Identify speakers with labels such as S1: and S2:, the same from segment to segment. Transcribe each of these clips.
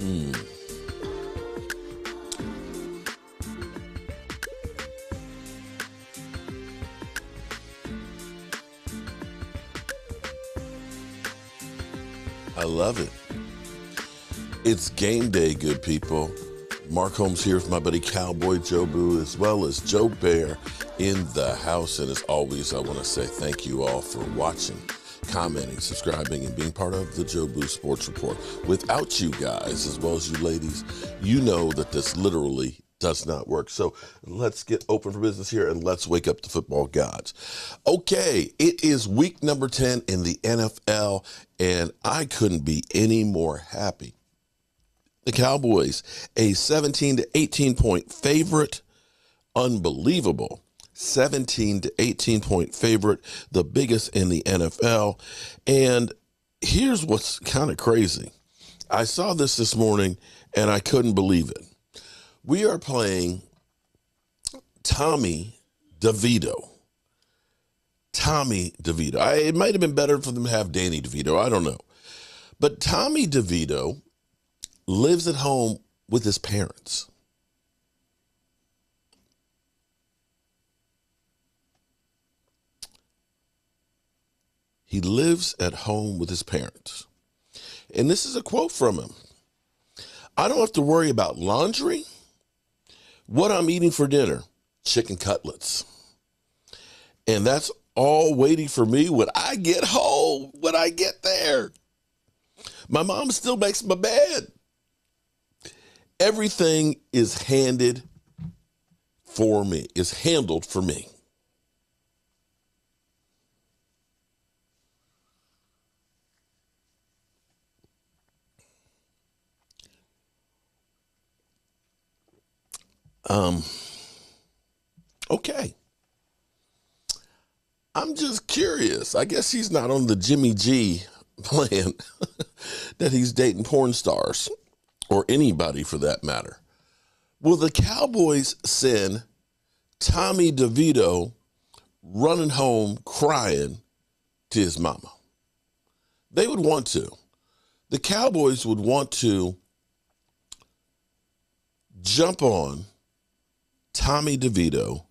S1: Mm. I love it. It's game day, good people. Mark Holmes here with my buddy Cowboy Joe Boo, as well as Joe Bear in the house. And as always, I want to say thank you all for watching, commenting, subscribing, and being part of the Joe Boo Sports Report. Without you guys, as well as you ladies, you know that this literally does not work. So let's get open for business here and let's wake up the football gods. Okay, it is week number 10 in the NFL, and I couldn't be any more happy. The Cowboys, a 17 to 18 point favorite. Unbelievable. 17 to 18 point favorite, the biggest in the NFL. And here's what's kind of crazy. I saw this morning and I couldn't believe it. We are playing Tommy DeVito. Tommy DeVito. It might have been better for them to have Danny DeVito. I don't know. But Tommy DeVito lives at home with his parents. He lives at home with his parents. And this is a quote from him. I don't have to worry about laundry. What I'm eating for dinner, chicken cutlets. And that's all waiting for me when I get home, when I get there. My mom still makes my bed. Everything is handled for me. Okay. I'm just curious. I guess he's not on the Jimmy G plan that he's dating porn stars or anybody for that matter. Will the Cowboys send Tommy DeVito running home crying to his mama? They would want to. The Cowboys would want to jump on Tommy DeVito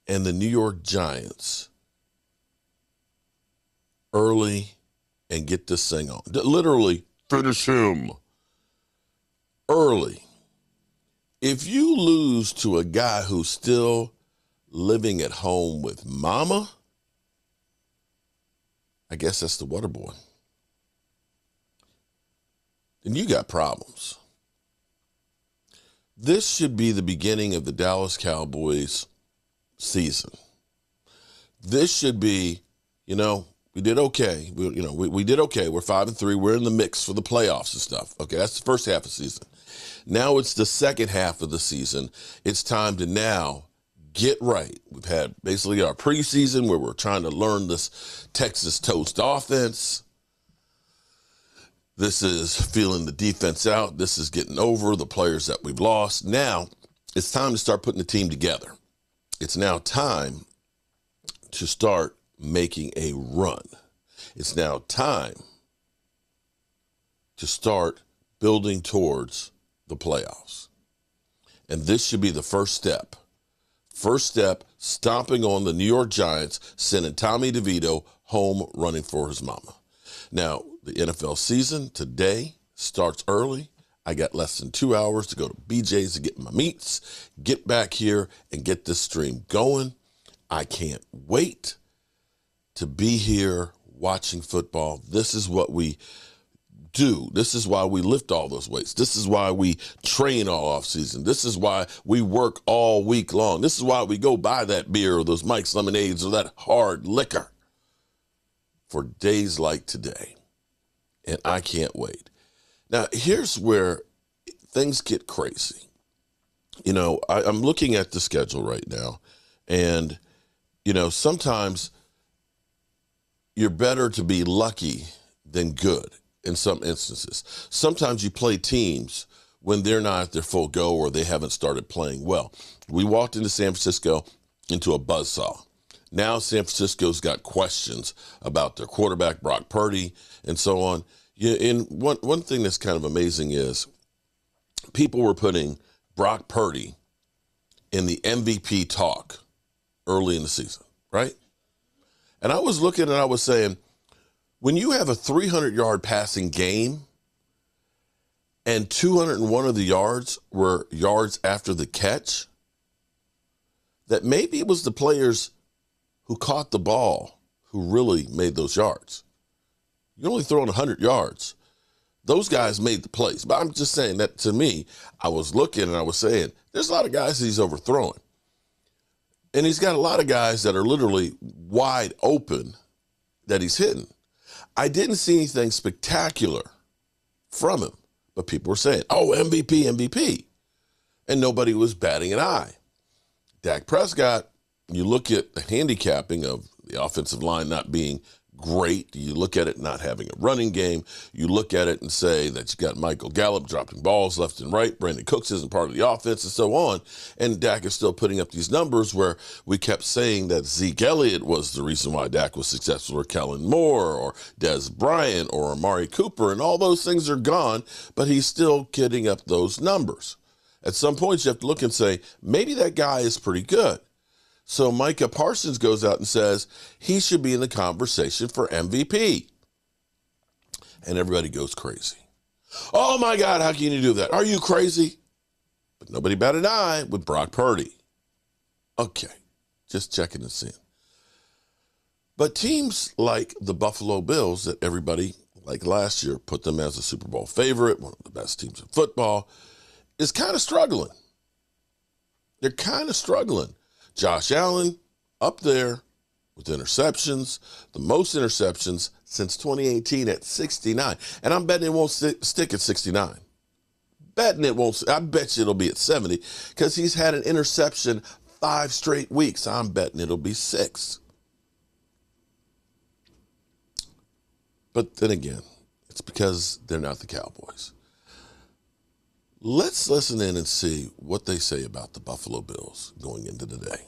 S1: and the New York Giants early and get this thing on. Literally finish him early. If you lose to a guy who's still living at home with mama, I guess that's the water boy. Then you got problems. This should be the beginning of the Dallas Cowboys season. This should be, we did okay. We did okay. We're 5-3. We're in the mix for the playoffs and stuff. Okay, that's the first half of the season. Now it's the second half of the season. It's time to now get right. We've had basically our preseason where we're trying to learn this Texas Toast offense. This is feeling the defense out. This is getting over the players that we've lost. Now it's time to start putting the team together. It's now time to start making a run. It's now time to start building towards the playoffs. And this should be the first step. First step, stomping on the New York Giants, sending Tommy DeVito home running for his mama. Now, the NFL season today starts early. I got less than 2 hours to go to BJ's to get my meats, get back here and get this stream going. I can't wait to be here watching football. This is what we do. This is why we lift all those weights. This is why we train all off season. This is why we work all week long. This is why we go buy that beer or those Mike's lemonades or that hard liquor for days like today. And I can't wait. Now, here's where things get crazy. I'm looking at the schedule right now, and, sometimes you're better to be lucky than good in some instances. Sometimes you play teams when they're not at their full go or they haven't started playing well. We walked into San Francisco into a buzzsaw. Now San Francisco's got questions about their quarterback, Brock Purdy, and so on. Yeah, and one thing that's kind of amazing is people were putting Brock Purdy in the MVP talk early in the season, right? And I was looking and I was saying, when you have a 300-yard passing game and 201 of the yards were yards after the catch, that maybe it was the players who caught the ball who really made those yards. You're only throwing 100 yards. Those guys made the plays. But I'm just saying that, to me, I was looking and I was saying, there's a lot of guys that he's overthrowing. And he's got a lot of guys that are literally wide open that he's hitting. I didn't see anything spectacular from him, but people were saying, oh, MVP, MVP. And nobody was batting an eye. Dak Prescott, you look at the handicapping of the offensive line not being great. You look at it not having a running game. You look at it and say that you got Michael Gallup dropping balls left and right. Brandon Cooks isn't part of the offense and so on. And Dak is still putting up these numbers where we kept saying that Zeke Elliott was the reason why Dak was successful, or Kellen Moore or Des Bryant or Amari Cooper, and all those things are gone, but he's still getting up those numbers. At some point you have to look and say, maybe that guy is pretty good. So Micah Parsons goes out and says he should be in the conversation for MVP. And everybody goes crazy. Oh, my God, how can you do that? Are you crazy? But nobody batted an eye with Brock Purdy. Okay, just checking and seeing. But teams like the Buffalo Bills, that everybody, like last year, put them as a Super Bowl favorite, one of the best teams in football, is kind of struggling. They're kind of struggling. Josh Allen up there with interceptions, the most interceptions since 2018 at 69. And I'm betting it won't stick at 69. Betting it won't. I bet you it'll be at 70 because he's had an interception 5 straight weeks. I'm betting it'll be 6. But then again, it's because they're not the Cowboys. Let's listen in and see what they say about the Buffalo Bills going into today.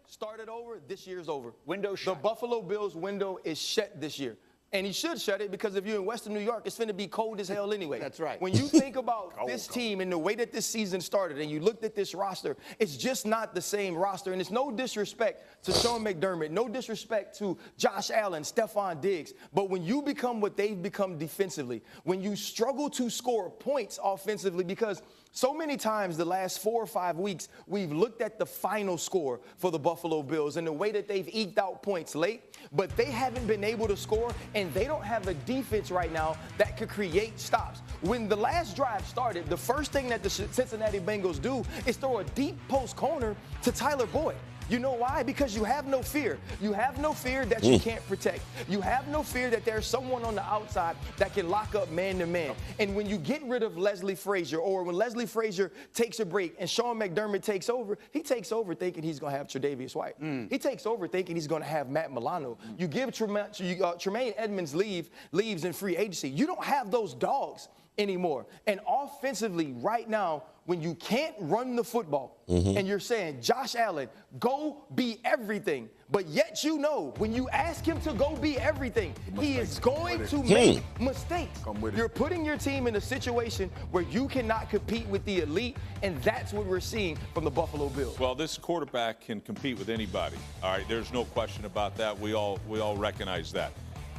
S2: Started over, this year's over.
S3: Window shut.
S2: The Buffalo Bills window is shut this year. And he should shut it because if you're in Western New York, it's finna be cold as hell anyway.
S3: That's right.
S2: When you think about this team and the way that this season started and you looked at this roster, it's just not the same roster. And it's no disrespect to Sean McDermott, no disrespect to Josh Allen, Stephon Diggs. But when you become what they've become defensively, when you struggle to score points offensively, because so many times the last 4 or 5 weeks, we've looked at the final score for the Buffalo Bills and the way that they've eked out points late, but they haven't been able to score, and they don't have a defense right now that could create stops. When the last drive started, the first thing that the Cincinnati Bengals do is throw a deep post corner to Tyler Boyd. You know why? Because you have no fear. You have no fear that you can't protect. You have no fear that there's someone on the outside that can lock up man-to-man. And when you get rid of Leslie Frazier, or when Leslie Frazier takes a break and Sean McDermott takes over, he takes over thinking he's going to have Tre'Davious White. He takes over thinking he's going to have Matt Milano. You give Tremaine Edmonds leaves in free agency. You don't have those dogs anymore. And offensively right now, when you can't run the football and you're saying, Josh Allen, go be everything, but yet you know when you ask him to go be everything, he is going to make mistakes. You're putting your team in a situation where you cannot compete with the elite, and that's what we're seeing from the Buffalo Bills.
S4: Well, this quarterback can compete with anybody. All right, there's no question about that. We all recognize that.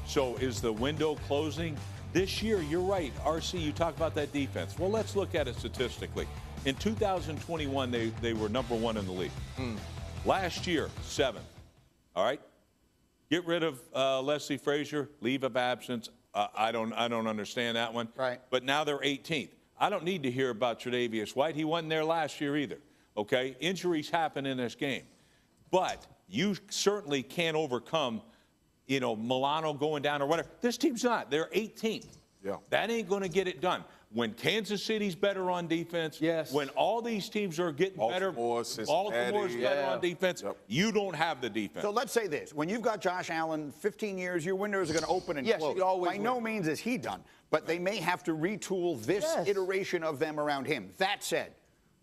S4: So is the window closing? This year, you're right, RC, you talk about that defense. Well, let's look at it statistically. In 2021, they were number 1 in the league. Last year, 7th. All right? Get rid of Leslie Frazier, leave of absence. I don't understand that one.
S3: Right.
S4: But now they're 18th. I don't need to hear about Tre'Davious White. He wasn't there last year either. Okay? Injuries happen in this game. But you certainly can't overcome, you know, Milano going down or whatever. This team's not. They're 18th.
S5: Yeah.
S4: That ain't going to get it done. When Kansas City's better on defense, when all these teams are getting better, Baltimore's better on defense, you don't have the defense.
S3: So let's say this. When you've got Josh Allen, 15 years, your windows are going to open and close. By no means is he done, but they may have to retool this iteration of them around him. That said,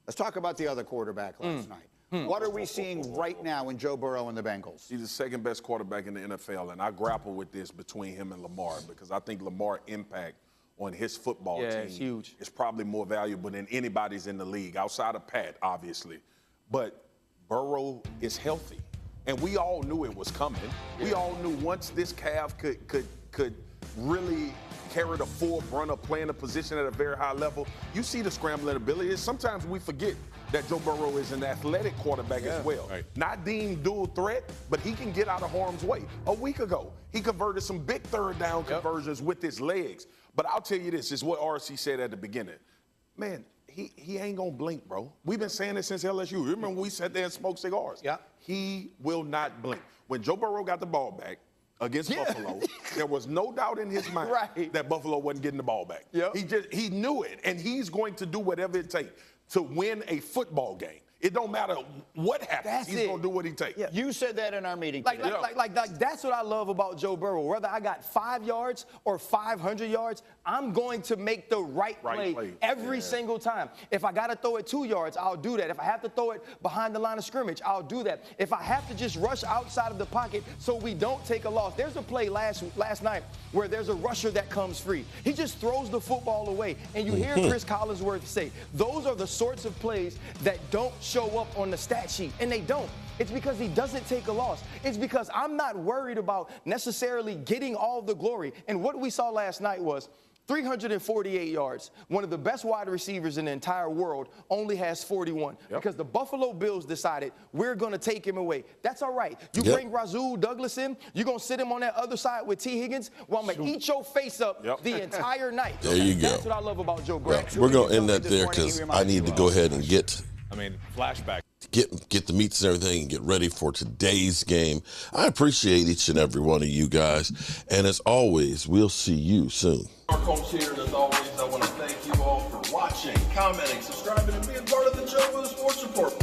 S3: let's talk about the other quarterback last night. What are we seeing right now in Joe Burrow and the Bengals?
S5: He's the second best quarterback in the NFL, and I grapple with this between him and Lamar because I think Lamar's impact on his football team
S2: it's huge.
S5: is probably more valuable than anybody's in the league, outside of Pat, obviously. But Burrow is healthy, and we all knew it was coming. We all knew once this calf could really carry the full brunt of playing a position at a very high level. You see the scrambling ability. Sometimes we forget that Joe Burrow is an athletic quarterback as well. Right. Not deemed dual threat, but he can get out of harm's way. A week ago, he converted some big third down conversions with his legs. But I'll tell you this, is what RC said at the beginning. Man, he ain't gonna blink, bro. We've been saying this since LSU. Remember when we sat there and smoked cigars? Yeah. He will not blink. When Joe Burrow got the ball back against Buffalo, there was no doubt in his mind that Buffalo wasn't getting the ball back. He knew it, and he's going to do whatever it takes to win a football game. It don't matter what happens. He's going to do what he takes.
S3: Yeah. You said that in our meeting today.
S2: Like, that's what I love about Joe Burrow. Whether I got 5 yards or 500 yards, I'm going to make the right play every single time. If I got to throw it 2 yards, I'll do that. If I have to throw it behind the line of scrimmage, I'll do that. If I have to just rush outside of the pocket so we don't take a loss. There's a play last night where there's a rusher that comes free. He just throws the football away, and you hear Chris Collinsworth say, those are the sorts of plays that don't show up on the stat sheet, and they don't. It's because he doesn't take a loss. It's because I'm not worried about necessarily getting all the glory. And what we saw last night was 348 yards. One of the best wide receivers in the entire world only has 41 because the Buffalo Bills decided we're going to take him away. That's all right. You bring Rasul Douglas in, you're going to sit him on that other side with T. Higgins. Well, I'm going to eat your face up the entire night.
S1: There you go.
S2: That's what I love about Joe Burrow.
S1: We're going to end that there because I need to go ahead and get
S4: flashback.
S1: Get the meats and everything and get ready for today's game. I appreciate each and every one of you guys. And as always, we'll see you soon.
S6: Our coach here, and as always, I want to thank you all for watching, commenting, subscribing, and being part of the Joe for the Sports Report.